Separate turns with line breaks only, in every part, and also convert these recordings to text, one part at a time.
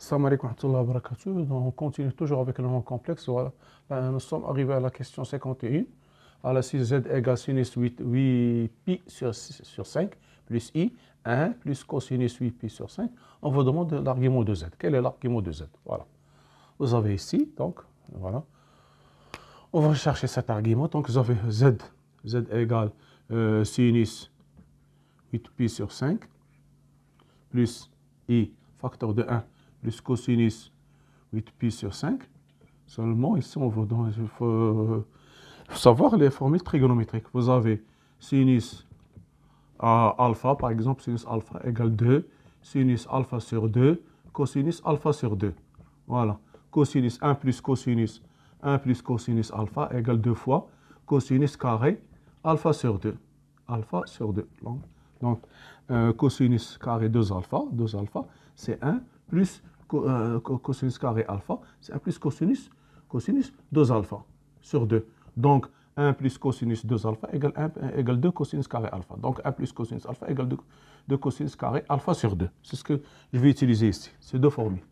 Salam alaikum wa rahmatullahi wa barakatuh. Donc, on continue toujours avec le nombre complexe. Voilà. Nous sommes arrivés à la question 51. À la 6z égale sinus 8pi sur 5 plus i, 1 plus cosinus 8pi sur 5. On vous demande l'argument de z. Quel est l'argument de z? Voilà. Vous avez ici, donc, voilà. On va chercher cet argument. Donc, vous avez z égale sinus 8pi sur 5 plus i, facteur de 1, plus cosinus 8pi sur 5. Seulement, ici, on vous donne, il faut savoir les formules trigonométriques. Vous avez sinus alpha, par exemple, sinus alpha égale 2, sinus alpha sur 2, cosinus alpha sur 2. Voilà. Cosinus 1 plus cosinus alpha égale 2 fois cosinus carré alpha sur 2. Alpha sur 2. Donc, cosinus carré 2 alpha, c'est 1 plus cosinus carré alpha, c'est 1 plus cosinus 2 alpha sur 2. Donc, 1 plus cosinus 2 alpha égale 2 cosinus carré alpha. Donc, 1 plus cosinus alpha égale 2 cosinus carré alpha sur 2. C'est ce que je vais utiliser ici, ces deux formules.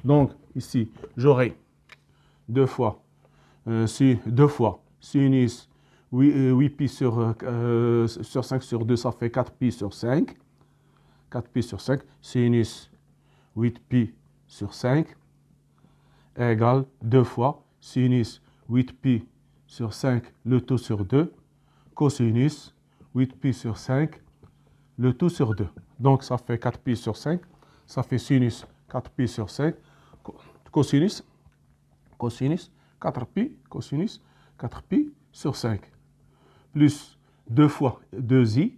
Donc, ici, j'aurai 2 fois sinus 8pi sur 5 sur 2, ça fait 4pi sur 5. 4pi sur 5, sinus 8pi sur 5 égale 2 fois sinus 8pi sur 5, le tout sur 2, cosinus 8pi sur 5, le tout sur 2. Donc, ça fait 4pi sur 5, ça fait sinus 4pi sur 5, cosinus 4pi, cosinus 4pi sur 5, plus 2 fois 2i,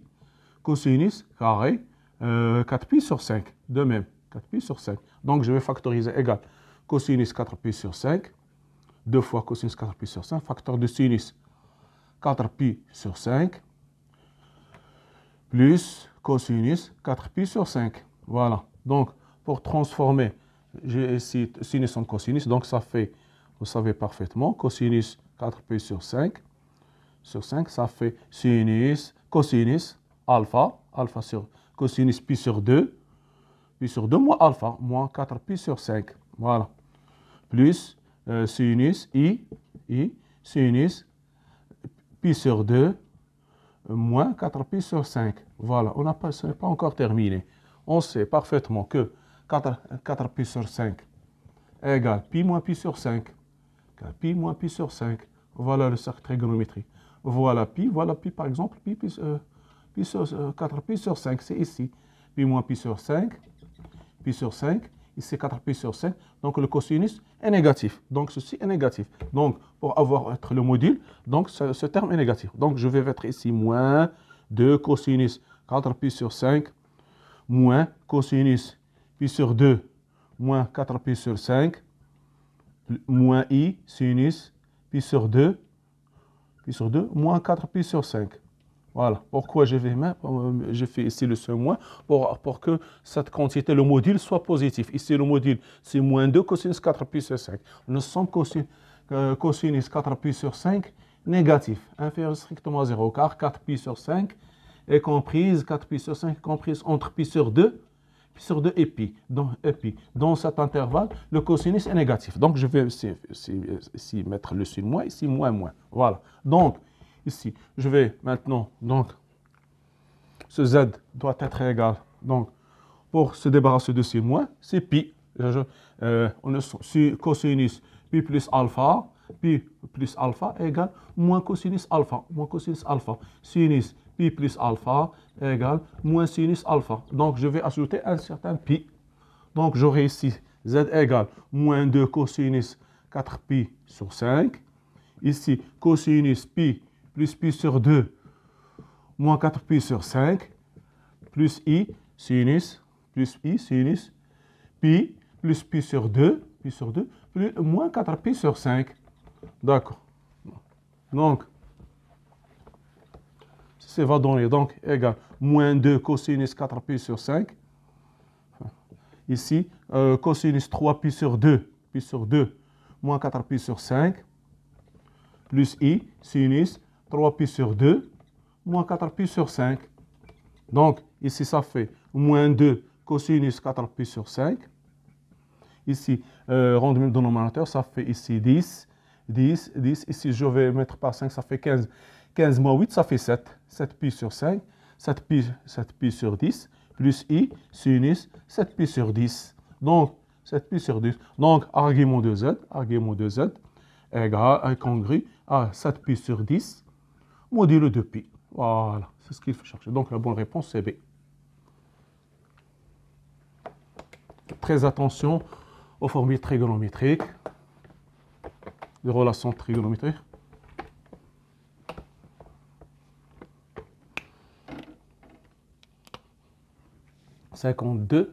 cosinus carré 4pi sur 5, de même, 4pi sur 5. Donc, je vais factoriser égal cosinus 4pi sur 5, 2 fois cosinus 4pi sur 5, facteur de sinus 4pi sur 5, plus cosinus 4pi sur 5. Voilà. Donc, pour transformer, j'ai ici sinus en cosinus, donc ça fait, vous savez parfaitement, cosinus 4pi sur 5, ça fait sinus, cosinus, alpha sur cosinus pi sur 2 moins alpha, moins 4pi sur 5. Voilà. Plus sinus i, sinus pi sur 2 moins 4pi sur 5. Voilà, ce n'est pas encore terminé. On sait parfaitement que 4pi sur 5 égale pi moins pi sur 5. Pi moins pi sur 5. Voilà le cercle trigonométrique. Voilà pi par exemple, pi sur 4pi sur 5, c'est ici. Pi moins pi sur 5, ici 4pi sur 5. Donc le cosinus est négatif. Donc ceci est négatif. Donc pour avoir le module, donc ce terme est négatif. Donc je vais mettre ici moins 2 cosinus 4pi sur 5, moins cosinus pi sur 2, moins 4pi sur 5, moins i sinus pi sur 2, moins 4pi sur 5. Voilà. Pourquoi je fais ici le seul moins pour que cette quantité, le module, soit positif. Ici, le module, c'est moins 2 cosinus 4pi sur 5. Nous sommes cosinus 4pi sur 5 négatif, inférieur strictement à 0, car 4pi sur 5 est comprise, 4pi sur 5 est comprise entre pi sur 2 et pi. Dans cet intervalle, le cosinus est négatif. Donc, je vais ici mettre le signe moins, ici moins. Voilà. Donc, ici, je vais maintenant, donc, ce z doit être égal. Donc, pour se débarrasser de ce moins, c'est pi. On est cosinus pi plus alpha égale moins cosinus alpha. Sinus pi plus alpha égale moins sinus alpha. Donc, je vais ajouter un certain pi. Donc, j'aurai ici z égale moins 2 cosinus 4pi sur 5. Ici, cosinus pi plus pi sur 2 moins 4pi sur 5 plus i sinus pi plus pi sur 2 plus moins 4pi sur 5. D'accord. Donc, ça va donner donc égal moins 2 cosinus 4pi sur 5. Ici, cosinus 3pi sur 2 moins 4pi sur 5 plus i sinus 3pi sur 2 moins 4pi sur 5. Donc, ici, ça fait moins 2 cosinus 4pi sur 5 ici, rendre le dénominateur, ça fait ici 10, 10, 10. Ici, je vais mettre par 5, ça fait 15. 15 moins 8, ça fait 7. 7 pi sur 5, 7 pi sur 10, plus i, sinus, 7 pi sur 10. Donc, 7 pi sur 10. Donc, argument de z égale, incongru à 7 pi sur 10, modulo de pi. Voilà, c'est ce qu'il faut chercher. Donc, la bonne réponse, c'est B. Très attention aux formules trigonométriques, les relations trigonométriques. « 52.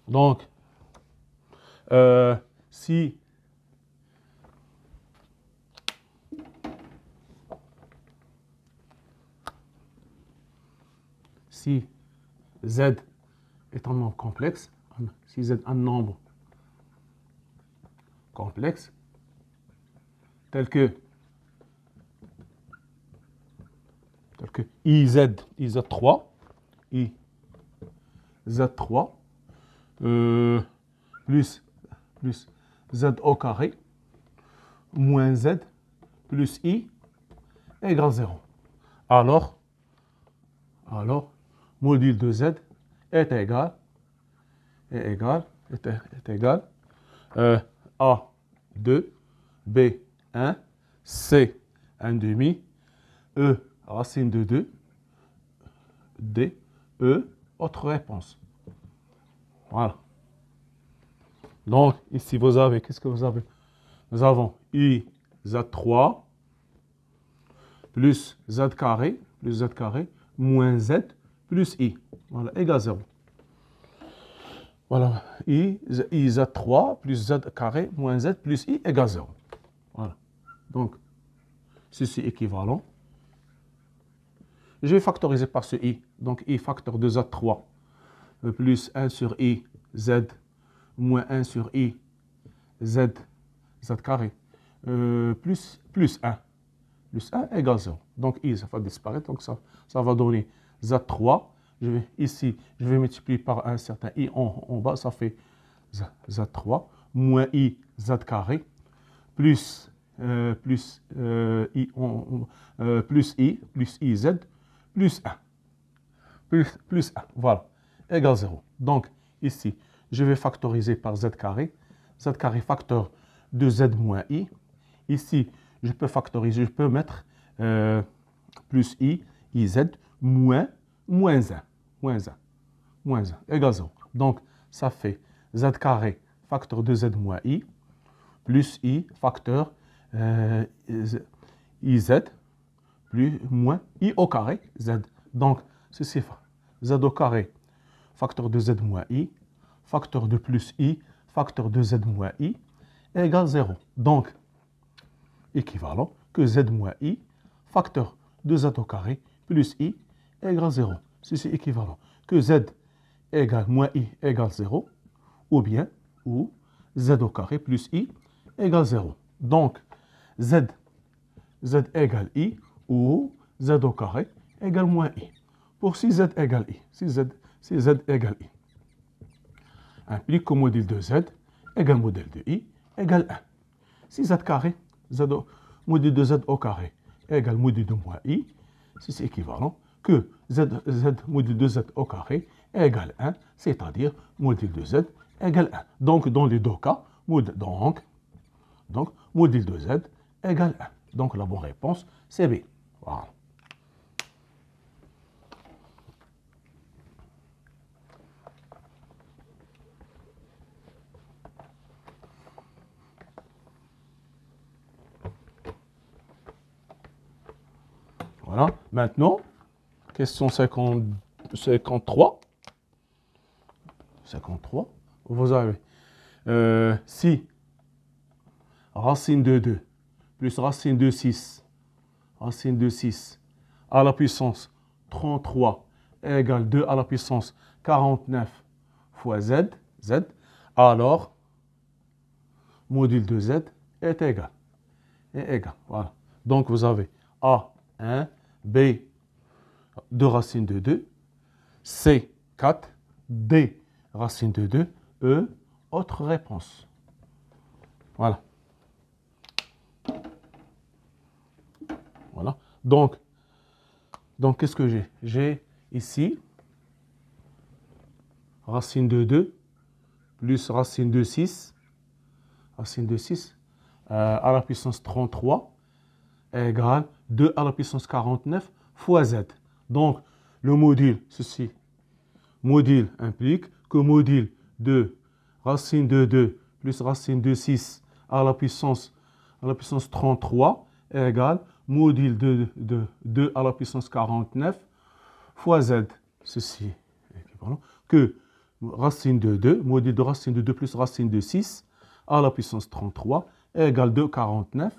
Donc, si Z est un nombre complexe, si Z est un nombre complexe, tel que IZ3, plus Z au carré, moins Z, plus I, égale 0. Alors, module de Z est égal A2, B1, C 1 demi, E racine de 2, D, E, autre réponse. Voilà. Donc, ici, vous avez, qu'est-ce que vous avez? Nous avons I Z3 plus Z carré, moins Z, plus I. Voilà, égale 0. Voilà, I Z3 plus Z carré, moins Z, plus I, égale 0. Voilà. Donc, ceci est équivalent. Je vais factoriser par ce I. Donc, I facteur de Z3 plus 1 sur I Z moins 1 sur I Z carré plus 1. Plus 1 égale 0. Donc, I, ça va disparaître. Donc, ça va donner Z3. Ici, je vais multiplier par un certain I en bas. Ça fait Z3 moins I Z carré plus I Z plus 1. Plus 1. Voilà. Égale 0. Donc, ici, je vais factoriser par Z carré. Z carré facteur de Z moins I. Ici, je peux factoriser, je peux mettre plus I, IZ, moins 1. Moins 1, égale 0. Donc, ça fait Z carré, facteur de Z moins I, plus I, facteur IZ, plus moins I au carré, Z. Donc, ceci fait Z au carré, facteur de Z moins I, facteur de plus I, facteur de Z moins I, égale 0. Donc, équivalent que Z moins I, facteur de Z au carré, plus I, égale 0. Ceci est équivalent que Z égale moins I égale 0, ou Z au carré plus I égale 0. Donc, Z égale I, ou Z au carré égale moins I. Pour si Z égale I, si Z égale I, implique que module de Z égale modèle de I égale 1. Si Z carré, module de Z au carré égale module de moins I, c'est équivalent que Z module de Z au carré égale 1, c'est-à-dire module de Z égale 1. Donc, dans les deux cas, module de Z égale 1. Donc, la bonne réponse, c'est B. Voilà. Voilà. Maintenant, question 53. 53. Vous avez si racine de 2 plus racine de 6 à la puissance 33 égale 2 à la puissance 49 fois Z, alors module de Z est égal. Voilà. Donc vous avez A1, B 2 racine de 2, C 4, D racine de 2, E autre réponse. Voilà. Voilà. Donc qu'est-ce que j'ai? J'ai ici racine de 2 plus racine de 6, à la puissance 33 égale 2 à la puissance 49 fois z. Donc, le module, ceci, module implique que module de racine de 2 plus racine de 6 à la puissance 33 égale module de 2 à la puissance 49 fois z. Ceci est équivalent que racine de 2, module de racine de 2 plus racine de 6 à la puissance 33 égale 2,49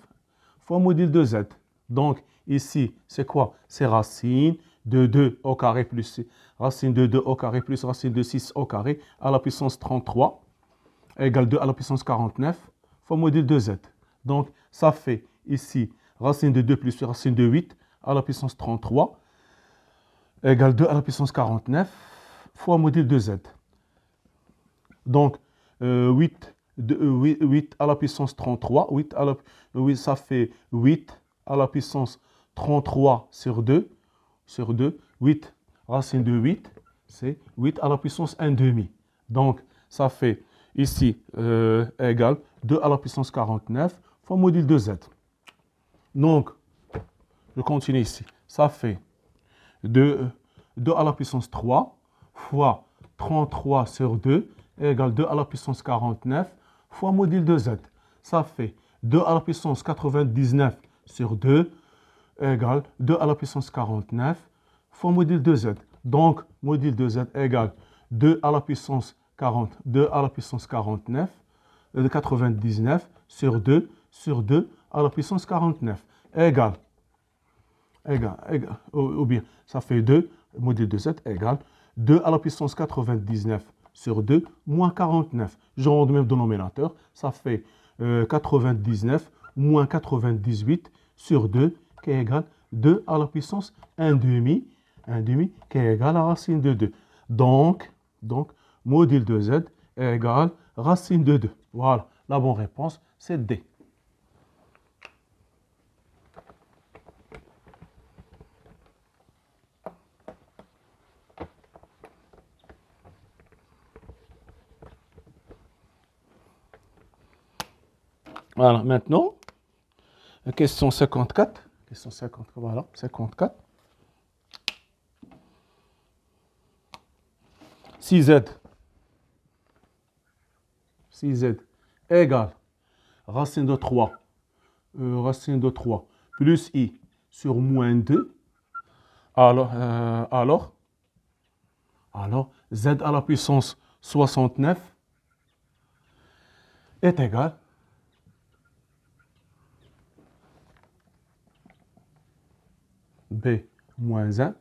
fois module de z. Donc, ici, c'est quoi? C'est racine de 2 au carré plus racine de 2 au carré plus racine de 6 au carré à la puissance 33 égale 2 à la puissance 49 fois module de z. Donc, ça fait ici racine de 2 plus racine de 8 à la puissance 33 égale 2 à la puissance 49 fois module de z. Donc, 8 à la puissance 33, 8, ça fait 8 à la puissance 33 sur 2, 8 racine de 8, c'est 8 à la puissance 1 demi. Donc, ça fait ici égal 2 à la puissance 49 fois module de z. Donc, je continue ici. Ça fait 2 à la puissance 3 fois 33 sur 2 égale 2 à la puissance 49 fois module de z. Ça fait 2 à la puissance 99 sur 2 égale 2 à la puissance 49 fois module de z. Donc, module de z égale 2 à la puissance 49 de 99 sur 2 à la puissance 49 égale, ou bien ça fait 2, module de z égale 2 à la puissance 99 sur 2 moins 49. Je rends le même dénominateur, ça fait 99 moins 98 sur 2 qui est égal 2 à la puissance 1 demi qui est égal à racine de 2. Donc, module de z est égal racine de 2. Voilà, la bonne réponse, c'est D. Voilà, maintenant, question 54. Question 54, voilà, 54. 6z égale racine de 3 plus i sur moins 2. Alors, z à la puissance 69 est égal b moins 1,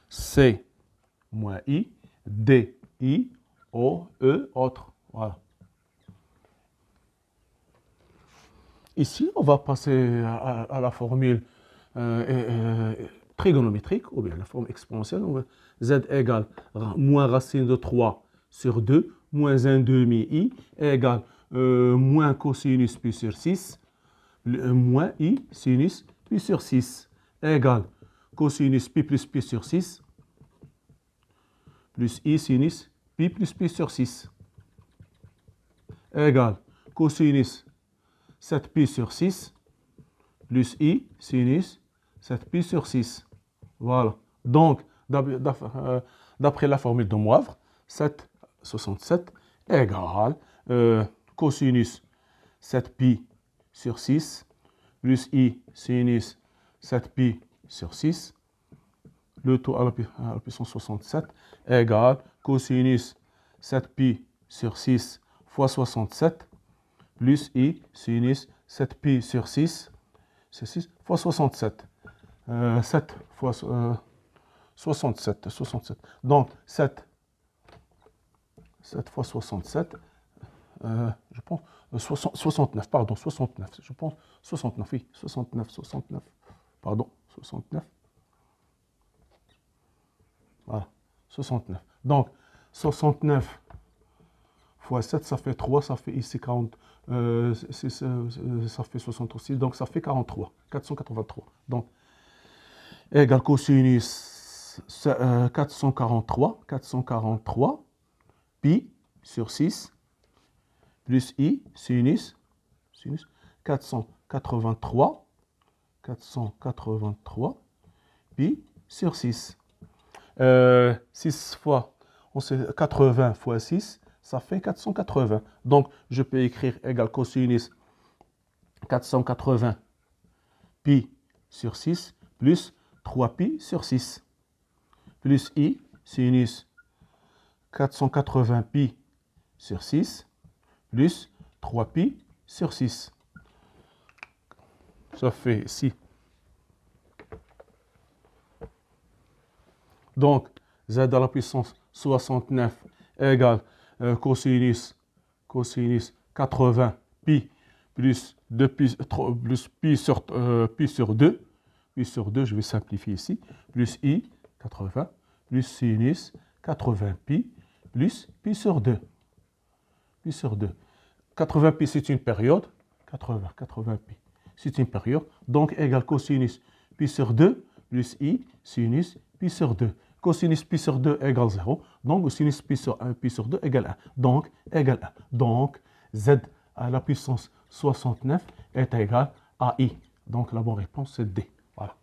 c moins i, d, i, o, e, autre. Voilà. Ici, on va passer à la formule trigonométrique, ou bien la forme exponentielle. Z égale moins racine de 3 sur 2, moins 1 demi i, égale moins cosinus pi sur 6, moins i sinus pi sur 6, égale cosinus pi plus pi sur 6, plus i sinus pi plus pi sur 6, égale cosinus 7pi sur 6, plus i sinus 7pi sur 6. Voilà. Donc, d'après la formule de Moivre, 67 égale cosinus 7pi sur 6, plus i sinus 7pi sur 6, le tout à la puissance 67 égale cosinus 7pi sur 6 fois 67, plus i sinus 7pi sur 6, c'est 6 fois 67. 7 fois 67. Donc, 7 fois 67, je pense, 69, pardon, 69, je pense, 69, oui, 69, pardon, 69. Voilà, 69. Donc, 69 fois 7, ça fait 3, ça fait ici 40, ça fait 66, donc ça fait 43, 483. Donc, égale cosinus 443, pi sur 6, plus i, sinus 483, pi sur 6. 6 fois, 80 fois 6, ça fait 480. Donc, je peux écrire égal cosinus 480 pi sur 6 plus 3 pi sur 6 plus i sinus 480 pi sur 6 plus 3 pi sur 6. Ça fait ici. Donc, z à la puissance 69 égale cosinus 80 pi plus 2 pi, plus pi sur 2. Pi sur 2, je vais simplifier ici. Plus i, 80, plus sinus 80 pi, plus pi sur 2. Pi sur 2. 80 pi, c'est une période. 80 pi, c'est une période. Donc, égale cosinus pi sur 2, plus i, sinus pi sur 2. Cosinus pi sur 2 égale 0. Donc, sinus pi sur 2 égale 1. Donc, égale 1. Donc, z à la puissance 69 est égal à i. Donc, la bonne réponse, c'est D. Voilà.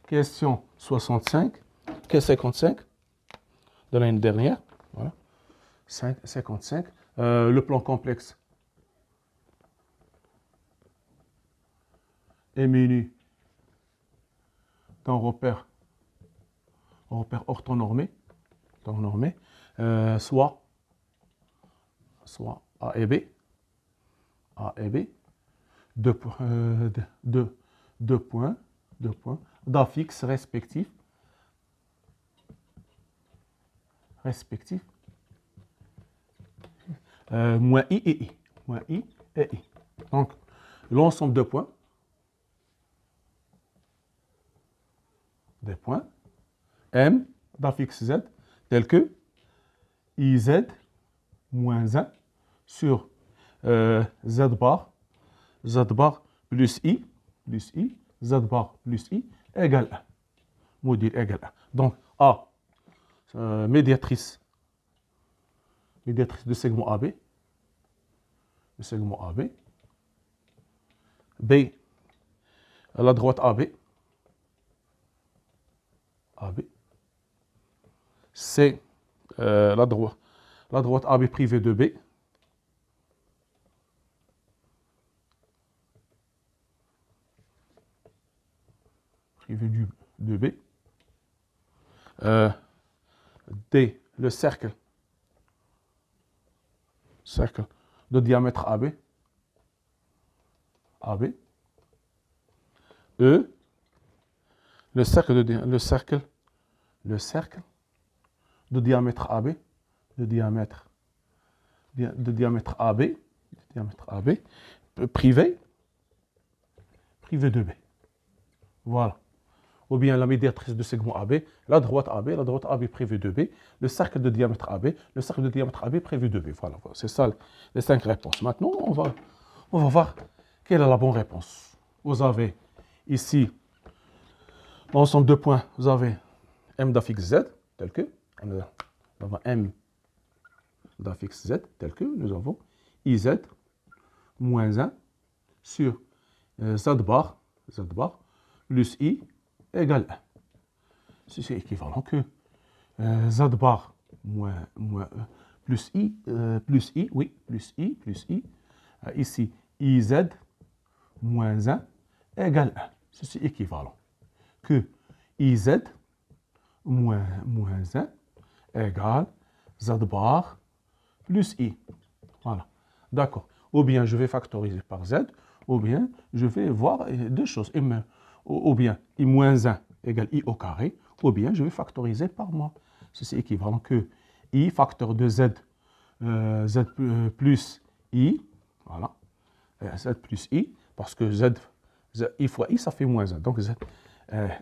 Question 65 de l'année dernière. Voilà. 55. Le plan complexe est muni d'un repère orthonormé, soit A et B, deux points d'affixes respectifs, moins I et I. Donc, l'ensemble de points, des points, M d'affixe Z, tel que IZ moins 1 sur Z bar plus I, Z bar plus I égale 1. Module égale 1. Donc, A, médiatrice de segment AB, B, à la droite AB, C, la droite AB privée de B, de B, D, le cercle de diamètre AB, E, le cercle de diamètre AB, privé de B. Voilà. Ou bien la médiatrice de segment AB, la droite AB privée de B, le cercle de diamètre AB prévu de B. Voilà, c'est ça les 5 réponses. Maintenant, on va voir quelle est la bonne réponse. Vous avez ici l'ensemble de points, vous avez M d'affixe Z, tel que, nous avons M d'affixe Z, tel que, nous avons IZ moins 1 sur Z bar plus I égale 1. C'est équivalent que Z bar plus I, ici IZ moins 1 égale 1. Ceci est équivalent que IZ moins 1 égale Z bar plus I. Voilà. D'accord. Ou bien je vais factoriser par Z, ou bien je vais voir deux choses. Ou bien I moins 1 égale I au carré, ou bien je vais factoriser par moi. Ceci est équivalent que I facteur de Z, Z plus I, voilà, Z plus I, parce que Z, I fois I, ça fait moins 1. Donc Z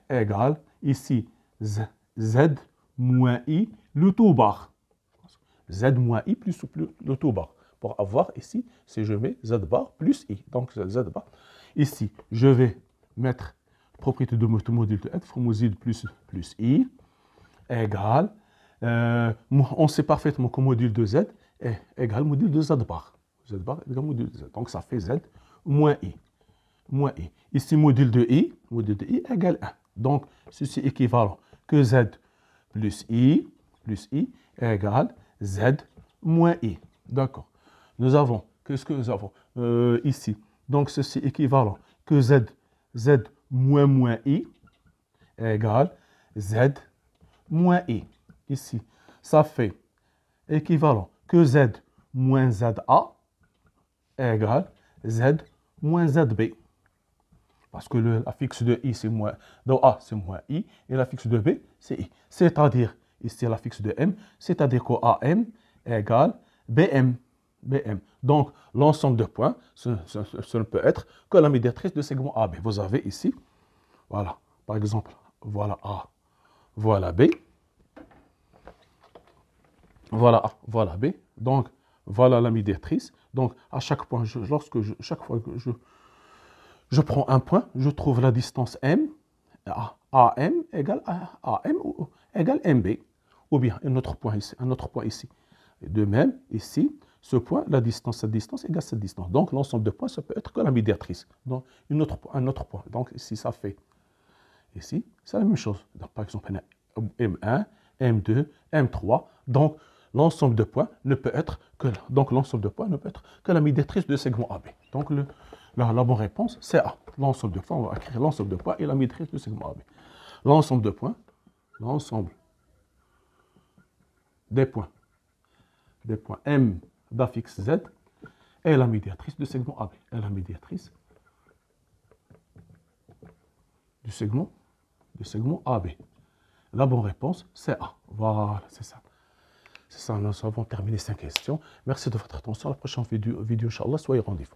égale, ici, Z moins I, le tout bar. Z moins I plus le tout bar. Pour avoir ici, si je mets Z bar plus I. Donc Z bar. Ici, je vais mettre propriété de module de F, module plus I, égale, on sait parfaitement que module de Z est égal module de Z bar. Z bar égale module de Z. Donc ça fait Z moins I. Moins I. Ici, module de I égale 1. Donc, ceci est équivalent que Z plus I égale Z moins I. D'accord. Nous avons, qu'est-ce que nous avons ici? Donc, ceci est équivalent que Z moins I égale Z moins I. Ici, ça fait équivalent que Z moins ZA égale Z moins ZB. Parce que la fixe de I, c'est moins, de A, c'est moins I, et la fixe de B, c'est I. C'est-à-dire, ici, la fixe de M, c'est-à-dire que AM égale BM. Donc, l'ensemble de points, ce ne peut être que la médiatrice de segment AB. Vous avez ici, voilà, par exemple, voilà A, voilà B. Voilà A, voilà B. Donc, voilà la médiatrice. Donc, à chaque point, chaque fois que je prends un point, je trouve la distance M, AM égale AM égale MB. Ou bien un autre point ici, De même, ici, ce point, cette distance égale cette distance. Donc, l'ensemble de points, ça peut être que la médiatrice. Donc, un autre point. Donc, ici, ça fait. Ici, c'est la même chose. Donc, par exemple, M1, M2, M3. Donc, l'ensemble de points ne peut être que la médiatrice de segment AB. Donc, la bonne réponse, c'est A. L'ensemble de points, on va écrire l'ensemble de points et la médiatrice de segment AB. L'ensemble des points M d'affixe Z est la médiatrice de segment AB. Est la médiatrice du segment AB. La bonne réponse, c'est A. Voilà, c'est ça. C'est ça, nous avons terminé 5 questions. Merci de votre attention. À la prochaine vidéo, Inch'Allah, soyez au rendez-vous.